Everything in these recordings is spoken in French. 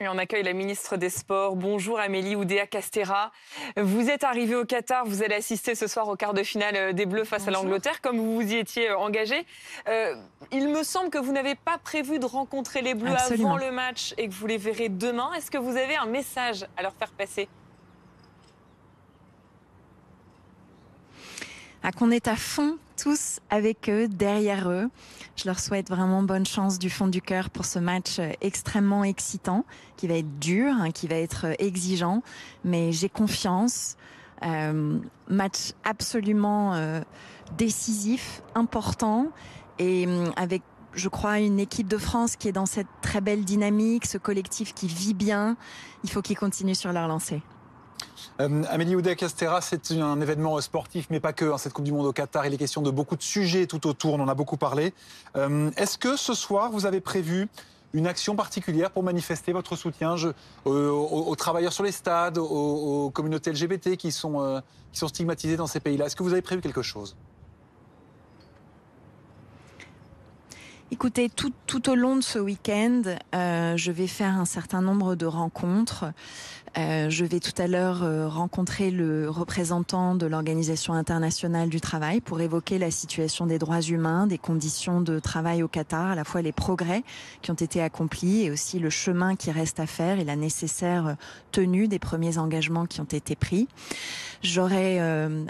Et on accueille la ministre des Sports. Bonjour Amélie Oudéa-Castéra. Vous êtes arrivée au Qatar, vous allez assister ce soir au quart de finale des Bleus face à l'Angleterre, comme vous vous y étiez engagée. Il me semble que vous n'avez pas prévu de rencontrer les Bleus avant le match et que vous les verrez demain. Est-ce que vous avez un message à leur faire passer ? Qu'on est à fond tous avec eux, derrière eux. Je leur souhaite vraiment bonne chance du fond du cœur pour ce match extrêmement excitant, qui va être dur, qui va être exigeant, mais j'ai confiance. Match absolument décisif, important, et avec, je crois, une équipe de France qui est dans cette très belle dynamique, ce collectif qui vit bien. Il faut qu'ils continuent sur leur lancée. Amélie Oudéa-Castéra, c'est un événement sportif, mais pas que. Cette Coupe du Monde au Qatar, il est question de beaucoup de sujets tout autour, on en a beaucoup parlé. Est-ce que ce soir, vous avez prévu une action particulière pour manifester votre soutien aux travailleurs sur les stades, aux communautés LGBT qui sont stigmatisées dans ces pays-là? Est-ce que vous avez prévu quelque chose? Écoutez, tout au long de ce week-end, je vais faire un certain nombre de rencontres. Je vais tout à l'heure rencontrer le représentant de l'Organisation internationale du travail pour évoquer la situation des droits humains, des conditions de travail au Qatar, à la fois les progrès qui ont été accomplis et aussi le chemin qui reste à faire et la nécessaire tenue des premiers engagements qui ont été pris. J'aurai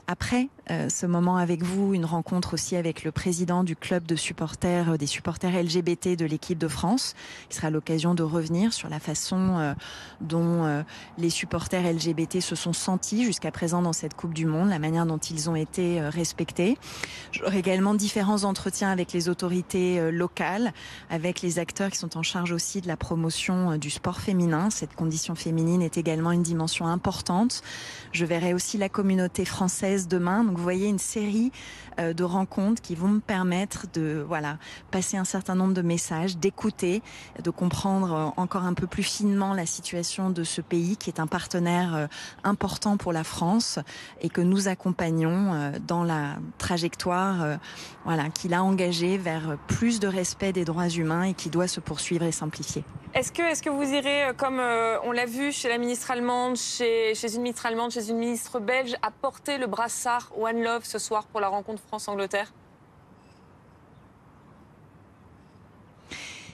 après ce moment avec vous une rencontre aussi avec le président du club de supporters, des supporters LGBT de l'équipe de France, qui sera l'occasion de revenir sur la façon dont les supporters LGBT se sont sentis jusqu'à présent dans cette Coupe du Monde, la manière dont ils ont été respectés. J'aurai également différents entretiens avec les autorités locales, avec les acteurs qui sont en charge aussi de la promotion du sport féminin. Cette condition féminine est également une dimension importante. Je verrai aussi la communauté française demain. Donc vous voyez une série de rencontres qui vont me permettre de passer un certain nombre de messages, d'écouter, de comprendre encore un peu plus finement la situation de ce pays qui est un partenaire important pour la France et que nous accompagnons dans la trajectoire qu'il a engagée vers plus de respect des droits humains et qui doit se poursuivre et s'amplifier. Est-ce que vous irez, comme on l'a vu chez la ministre allemande, chez une ministre allemande, chez une ministre belge, à porter le brassard One Love ce soir pour la rencontre France-Angleterre ?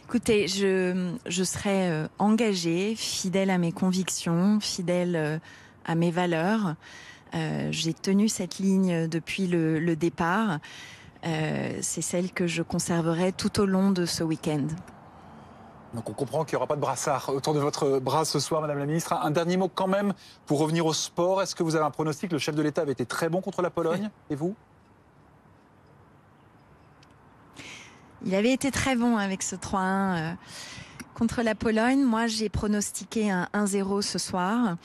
Écoutez, je serai engagée, fidèle à mes convictions, fidèle à mes valeurs. J'ai tenu cette ligne depuis le départ. C'est celle que je conserverai tout au long de ce week-end. Donc on comprend qu'il n'y aura pas de brassard autour de votre bras ce soir, Madame la Ministre. Un dernier mot quand même pour revenir au sport. Est-ce que vous avez un pronostic? Le chef de l'État avait été très bon contre la Pologne. Et vous? Il avait été très bon avec ce 3-1 contre la Pologne. Moi, j'ai pronostiqué un 1-0 ce soir.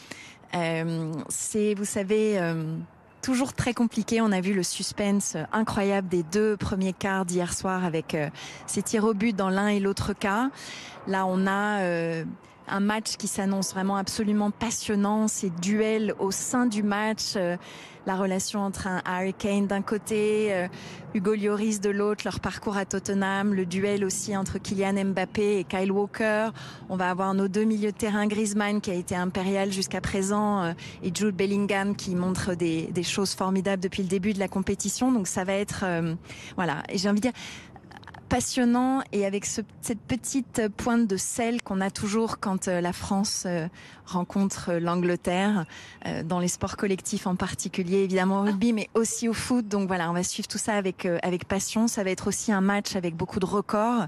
C'est, vous savez, toujours très compliqué. On a vu le suspense incroyable des deux premiers quarts d'hier soir avec ces tirs au but dans l'un et l'autre cas. Là, on a un match qui s'annonce vraiment absolument passionnant. Ces duels au sein du match, la relation entre un Harry Kane d'un côté, Hugo Lloris de l'autre, leur parcours à Tottenham, le duel aussi entre Kylian Mbappé et Kyle Walker. On va avoir nos deux milieux de terrain, Griezmann qui a été impérial jusqu'à présent et Jude Bellingham qui montre des choses formidables depuis le début de la compétition. Donc ça va être, et j'ai envie de dire, passionnant et avec cette petite pointe de sel qu'on a toujours quand la France rencontre l'Angleterre, dans les sports collectifs en particulier, évidemment au rugby, mais aussi au foot. Donc on va suivre tout ça avec passion. Ça va être aussi un match avec beaucoup de records.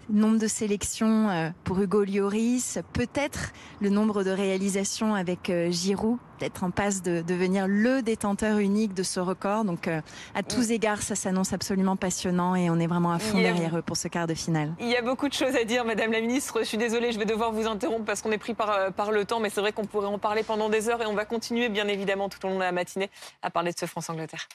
Nombre de sélections pour Hugo Lloris, peut-être le nombre de réalisations avec Giroud, peut-être en passe de devenir le détenteur unique de ce record. Donc à tous égards, ça s'annonce absolument passionnant et on est vraiment à fond derrière eux pour ce quart de finale. Il y a beaucoup de choses à dire, Madame la Ministre. Je suis désolée, je vais devoir vous interrompre parce qu'on est pris par le temps, mais c'est vrai qu'on pourrait en parler pendant des heures et on va continuer bien évidemment tout au long de la matinée à parler de ce France-Angleterre.